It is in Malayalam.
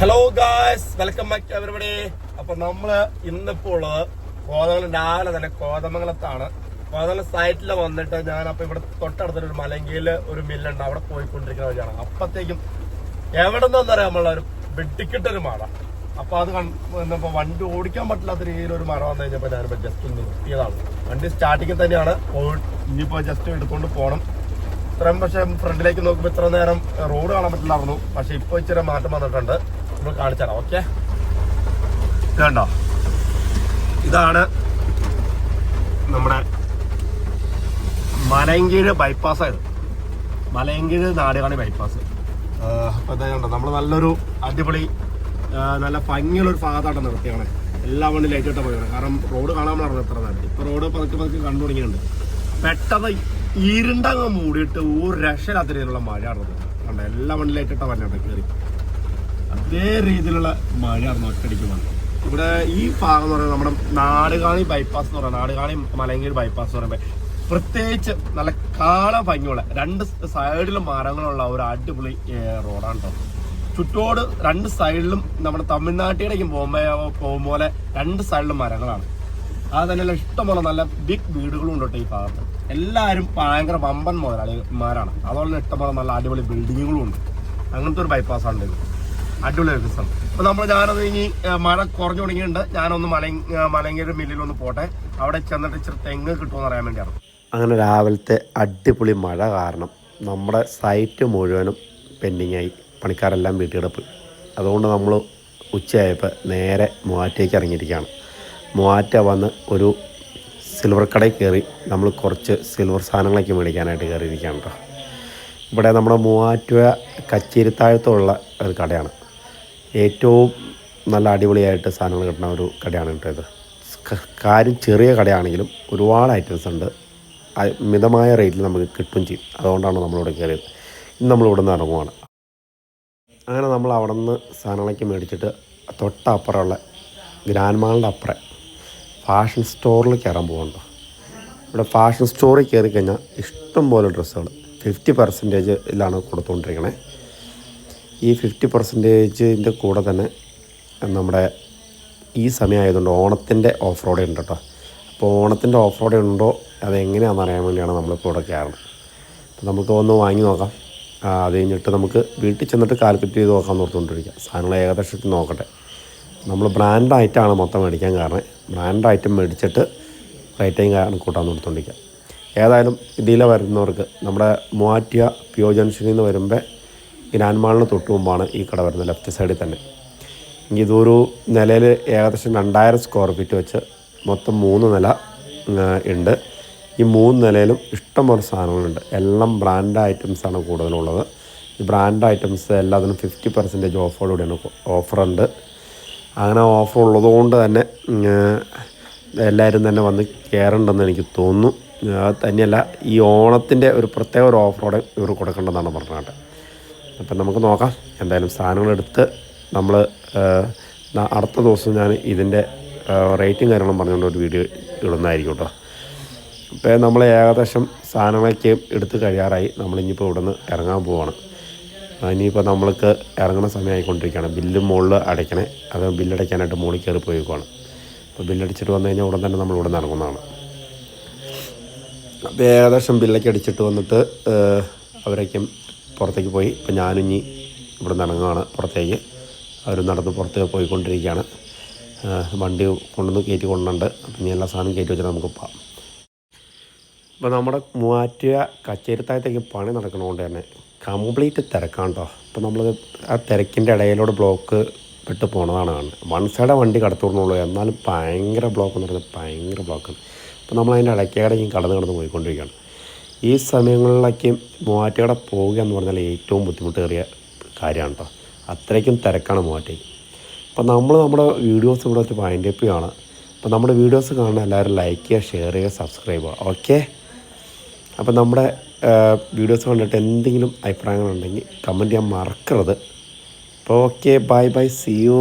Hello guys, welcome back to everybody. അപ്പൊ നമ്മള് ഇന്നിപ്പോ ഉള്ളത് കോതമംഗലം രാവിലെ തന്നെ കോതമംഗലത്താണ്. കോതമംഗലം സൈറ്റിൽ വന്നിട്ട് ഞാൻ അപ്പൊ ഇവിടെ തൊട്ടടുത്തൊരു മലങ്കിയില് ഒരു മില്ലുണ്ട്, അവിടെ പോയിക്കൊണ്ടിരിക്കുന്ന വഴിയാണ്. അപ്പത്തേക്കും എവിടെ നിന്നറിയാം നമ്മളൊരു വെട്ടിക്കിട്ടൊരു മഴ. അപ്പൊ അത് കണ്ടപ്പോ വണ്ടി ഓടിക്കാൻ പറ്റില്ലാത്ത രീതിയിൽ ഒരു മഴ വന്നു കഴിഞ്ഞപ്പോ ഞാനിപ്പോ ജസ്റ്റ് ഒന്ന് നിർത്തിയതാണ്. വണ്ടി സ്റ്റാർട്ടിങ്ങിൽ തന്നെയാണ്. ഇനിയിപ്പോ ജസ്റ്റ് എടുത്തുകൊണ്ട് പോകണം. ഇത്രയും പക്ഷെ ഫ്രണ്ടിലേക്ക് നോക്കുമ്പോൾ ഇത്ര നേരം റോഡ് കാണാൻ പറ്റില്ലായിരുന്നു. പക്ഷെ ഇപ്പൊ ഇച്ചിരി മാറ്റം വന്നിട്ടുണ്ട്. നമ്മൾ കാണിച്ചാലോ. ഓക്കെ, ഇതുണ്ടോ, ഇതാണ് നമ്മുടെ മലയങ്കീഴ് ബൈപ്പാസ് ആയത്. മലയങ്കീഴ് നാടുകാണി ബൈപ്പാസ്. അപ്പൊ ഇതുണ്ടോ, നമ്മൾ നല്ലൊരു അടിപൊളി നല്ല ഭംഗിയുള്ളൊരു ഭാഗത്തായിട്ട് നിർത്തിയാണ്. എല്ലാ വണ്ടി ലൈറ്റ് ഇട്ട പോയാണ്. കാരണം റോഡ് കാണാൻ പറഞ്ഞു എത്ര നേരം. ഇപ്പൊ റോഡ് പതുക്കെ കണ്ടു തുടങ്ങിയിട്ടുണ്ട്. പെട്ടെന്ന് ഇരുണ്ടങ്ങ് മൂടിയിട്ട് ഒരു രക്ഷയില്ലാത്ത രീതിയിലുള്ള മഴയായിരുന്നു. കണ്ട എല്ലാ വണ്ടി ലൈറ്റ് ഇട്ട പറഞ്ഞോട്ടെ കയറി. അതേ രീതിയിലുള്ള മഴയായിരുന്നു ഒറ്റടിക്ക് വന്നത്. ഇവിടെ ഈ ഭാഗം എന്ന് പറയുന്നത് നമ്മുടെ നാടുകാണി ബൈപ്പാസ് എന്ന് പറയുന്നത്, നാടുകാണി മലയങ്കീഴ് ബൈപ്പാസ് എന്ന് പറയുമ്പോൾ പ്രത്യേകിച്ച് നല്ല കാണാൻ ഭംഗിയുള്ള രണ്ട് സൈഡിലും മരങ്ങളുള്ള ഒരു അടിപൊളി റോഡാണ് കേട്ടോ. ചുറ്റോട് രണ്ട് സൈഡിലും നമ്മുടെ തമിഴ്നാട്ടിലേക്ക് പോകുമ്പോലെ രണ്ട് സൈഡിലും മരങ്ങളാണ്. അത് തന്നെയല്ല ഇഷ്ടംപോലെ നല്ല ബിഗ് വീടുകളും ഉണ്ട് കേട്ടോ ഈ ഭാഗത്ത്. എല്ലാവരും ഭയങ്കര വമ്പൻ മുതലാളിമാരാണ്. അതുപോലെ തന്നെ ഇഷ്ടംപോലെ നല്ല അടിപൊളി ബിൽഡിങ്ങുകളും ഉണ്ട്. അങ്ങനത്തെ ഒരു ബൈപ്പാസാണ് ഇത്. അടിപൊളി ഒരു സ്ഥലം. അപ്പൊ ഞാനത് ഇനി മഴ കുറഞ്ഞു തുടങ്ങിയിട്ടുണ്ട്. ഞാനൊന്ന് മലയങ്കീഴ് മില്ലിലൊന്ന് പോട്ടെ. അവിടെ ചെന്നിട്ട് ഇച്ചിരി തെങ്ങ് കിട്ടുമെന്ന് അറിയാൻ വേണ്ടിയാണ്. അങ്ങനെ രാവിലത്തെ അടിപൊളി മഴ കാരണം നമ്മുടെ സൈറ്റ് മുഴുവനും പെൻഡിങ്ങായി. പണിക്കാരെല്ലാം വീട്ടിൽ. അതുകൊണ്ട് നമ്മൾ ഉച്ചയായപ്പോൾ നേരെ മൂവാറ്റയ്ക്ക് ഇറങ്ങിയിരിക്കുകയാണ്. മൂവാറ്റ വന്ന് ഒരു സിൽവർ കടയിൽ കയറി നമ്മൾ കുറച്ച് സിൽവർ സാധനങ്ങളൊക്കെ മേടിക്കാനായിട്ട് കയറിയിരിക്കുകയാണ് കേട്ടോ. ഇവിടെ നമ്മുടെ മൂവാറ്റുപുഴ കച്ചേരിത്താഴത്തുള്ള ഒരു കടയാണ്. ഏറ്റവും നല്ല അടിപൊളിയായിട്ട് സാധനങ്ങൾ കിട്ടുന്ന ഒരു കടയാണ് കേട്ടോ ഇത്. കാര്യം ചെറിയ കടയാണെങ്കിലും ഒരുപാട് ഐറ്റംസ് ഉണ്ട്. മിതമായ റേറ്റിൽ നമുക്ക് കിട്ടുകയും ചെയ്യും. അതുകൊണ്ടാണ് നമ്മളിവിടെ കയറിയത്. ഇന്ന് നമ്മളിവിടെ നിന്ന് ഇറങ്ങുവാണ്. അങ്ങനെ നമ്മൾ അവിടെ നിന്ന് സാധനങ്ങളൊക്കെ മേടിച്ചിട്ട് തൊട്ടപ്പുറമുള്ള ഗ്രാൻഡ് മാളിൻ്റെ അപ്പുറം ഫാഷൻ സ്റ്റോറിൽ കയറാൻ പോകുന്നുണ്ടോ. ഇവിടെ ഫാഷൻ സ്റ്റോറിൽ കയറി കഴിഞ്ഞാൽ ഇഷ്ടംപോലെ ഡ്രസ്സുകൾ 50% കൊടുത്തുകൊണ്ടിരിക്കണേ. ഈ 50%ൻ്റെ കൂടെ തന്നെ നമ്മുടെ ഈ സമയമായതുകൊണ്ട് ഓണത്തിൻ്റെ ഓഫ് റോഡ് ഉണ്ട് കേട്ടോ. അപ്പോൾ ഓണത്തിൻ്റെ ഓഫ് റോഡ് ഉണ്ടോ അതെങ്ങനെയാണെന്ന് അറിയാൻ വേണ്ടിയാണ് നമ്മളിപ്പോൾ ഇവിടെ കയറുന്നത്. അപ്പോൾ നമുക്ക് ഒന്ന് വാങ്ങി നോക്കാം. അത് കഴിഞ്ഞിട്ട് നമുക്ക് വീട്ടിൽ ചെന്നിട്ട് കാൽക്കുലേറ്റ് ചെയ്ത് നോക്കാൻ ഓർത്തുകൊണ്ടിരിക്കുക. സാധനങ്ങൾ ഏകദേശത്തിൽ നോക്കട്ടെ. നമ്മൾ ബ്രാൻഡ് ഐറ്റമാണ് മൊത്തം മേടിക്കാൻ കാരണം. ബ്രാൻഡ് ഐറ്റം മേടിച്ചിട്ട് റേറ്റിംഗ് കാരണം കൂട്ടാൻ കൊടുത്തോണ്ടിരിക്കുക. ഏതായാലും ഇതിലെ വരുന്നവർക്ക് നമ്മുടെ മൂവാറ്റുപുഴ പിയോ ജംഗ്ഷനിൽ നിന്ന് വരുമ്പോൾ ഗ്രാൻഡ് മാളിന് തൊട്ട് മുമ്പാണ് ഈ കട വരുന്നത്, ലെഫ്റ്റ് സൈഡിൽ തന്നെ. ഇതൊരു നിലയിൽ ഏകദേശം 2000 സ്ക്വയർ ഫീറ്റ് വെച്ച് മൊത്തം 3 നില ഉണ്ട്. ഈ 3 നിലയിലും ഇഷ്ടംപോലെ സാധനങ്ങളുണ്ട്. എല്ലാം ബ്രാൻഡ് ഐറ്റംസാണ് കൂടുതലുള്ളത്. ഈ ബ്രാൻഡ് ഐറ്റംസ് എല്ലാത്തിനും 50% ഓഫറോടെയാണ് ഓഫറുണ്ട്. അങ്ങനെ ഓഫർ ഉള്ളതുകൊണ്ട് തന്നെ എല്ലാവരും തന്നെ വന്ന് കയറേണ്ടെന്ന് എനിക്ക് തോന്നുന്നു. തന്നെയല്ല, ഈ ഓണത്തിൻ്റെ ഒരു പ്രത്യേക ഒരു ഓഫറോടെ ഇവർ കൊടുക്കേണ്ടതെന്നാണ് പറഞ്ഞത്. അപ്പം നമുക്ക് നോക്കാം. എന്തായാലും സാധനങ്ങളെടുത്ത് നമ്മൾ അടുത്ത ദിവസം ഞാൻ ഇതിൻ്റെ റേറ്റും കാര്യങ്ങളും പറഞ്ഞുകൊണ്ട് ഒരു വീഡിയോ ഇടുന്നതായിരിക്കും കേട്ടോ. ഇപ്പോൾ നമ്മൾ ഏകദേശം സാധനങ്ങളൊക്കെ എടുത്ത് കഴിയാറായി. നമ്മളിനിയിപ്പോൾ ഇവിടെ നിന്ന് ഇറങ്ങാൻ പോവുകയാണ്. ഇനിയിപ്പോൾ നമ്മൾക്ക് ഇറങ്ങുന്ന സമയമായിക്കൊണ്ടിരിക്കുകയാണ്. ബില്ല് മുകളിൽ അടയ്ക്കണേ. അത് ബില്ലടയ്ക്കാനായിട്ട് മുകളിൽ കയറി പോയിക്കുവാണ്. അപ്പോൾ ബില്ലടിച്ചിട്ട് വന്നു കഴിഞ്ഞാൽ ഉടൻ തന്നെ നമ്മൾ ഇവിടെ നിന്ന് ഇറങ്ങുന്നതാണ്. അപ്പോൾ ഏകദേശം ബില്ലൊക്കെ അടിച്ചിട്ട് വന്നിട്ട് അവരൊക്കെ പുറത്തേക്ക് പോയി. ഇപ്പോൾ ഞാനിനി ഇവിടെ നിന്ന് ഇറങ്ങുകയാണ് പുറത്തേക്ക്. അവർ നടന്ന് പുറത്ത് പോയിക്കൊണ്ടിരിക്കുകയാണ്. വണ്ടി കൊണ്ടുവന്ന് കയറ്റി കൊണ്ടുണ്ട്. അപ്പം ഇനി എല്ലാ സാധനവും കയറ്റി വെച്ചിട്ട് നമുക്ക് പോകാം. ഇപ്പോൾ നമ്മുടെ മൂവാറ്റുപുഴ കച്ചേരിത്താഴത്തേക്ക് പണി നടക്കുന്നതുകൊണ്ട് തന്നെ കംപ്ലീറ്റ് തിരക്കാണ് കേട്ടോ. അപ്പോൾ നമ്മൾ ആ തിരക്കിൻ്റെ ഇടയിലൂടെ ബ്ലോക്ക് പെട്ട് പോണതാണ് കാണുന്നത്. വൺ സൈഡ് വണ്ടി കടത്തുവിടുന്നുള്ളൂ. എന്നാലും ഭയങ്കര ബ്ലോക്ക് എന്ന് പറയുന്നത് ഭയങ്കര ബ്ലോക്കാണ്. അപ്പോൾ നമ്മളതിൻ്റെ ഇടയ്ക്കിടയ്ക്കും കടന്ന് പോയിക്കൊണ്ടിരിക്കുകയാണ്. ഈ സമയങ്ങളിലൊക്കെ മൂവാറ്റുപുഴ പോവുക എന്ന് പറഞ്ഞാൽ ഏറ്റവും ബുദ്ധിമുട്ടേറിയ കാര്യമാണ് കേട്ടോ. അത്രയ്ക്കും തിരക്കാണ് മൂവാറ്റുപുഴ. അപ്പോൾ നമ്മൾ നമ്മുടെ വീഡിയോസ് ഇവിടെ വെച്ച് വൈൻഡ് അപ്പ് ചെയ്യുകയാണ്. അപ്പോൾ നമ്മുടെ വീഡിയോസ് കാണുന്ന എല്ലാവരും ലൈക്ക് ചെയ്യുക, ഷെയർ ചെയ്യുക, സബ്സ്ക്രൈബ് ചെയ്യുക. ഓക്കെ, അപ്പോൾ നമ്മുടെ വീഡിയോസ് കണ്ടിട്ട് എന്തെങ്കിലും അഭിപ്രായങ്ങളുണ്ടെങ്കിൽ കമൻറ്റ് ചെയ്യാൻ മറക്കരുത്. അപ്പോൾ okay, bye bye, see U.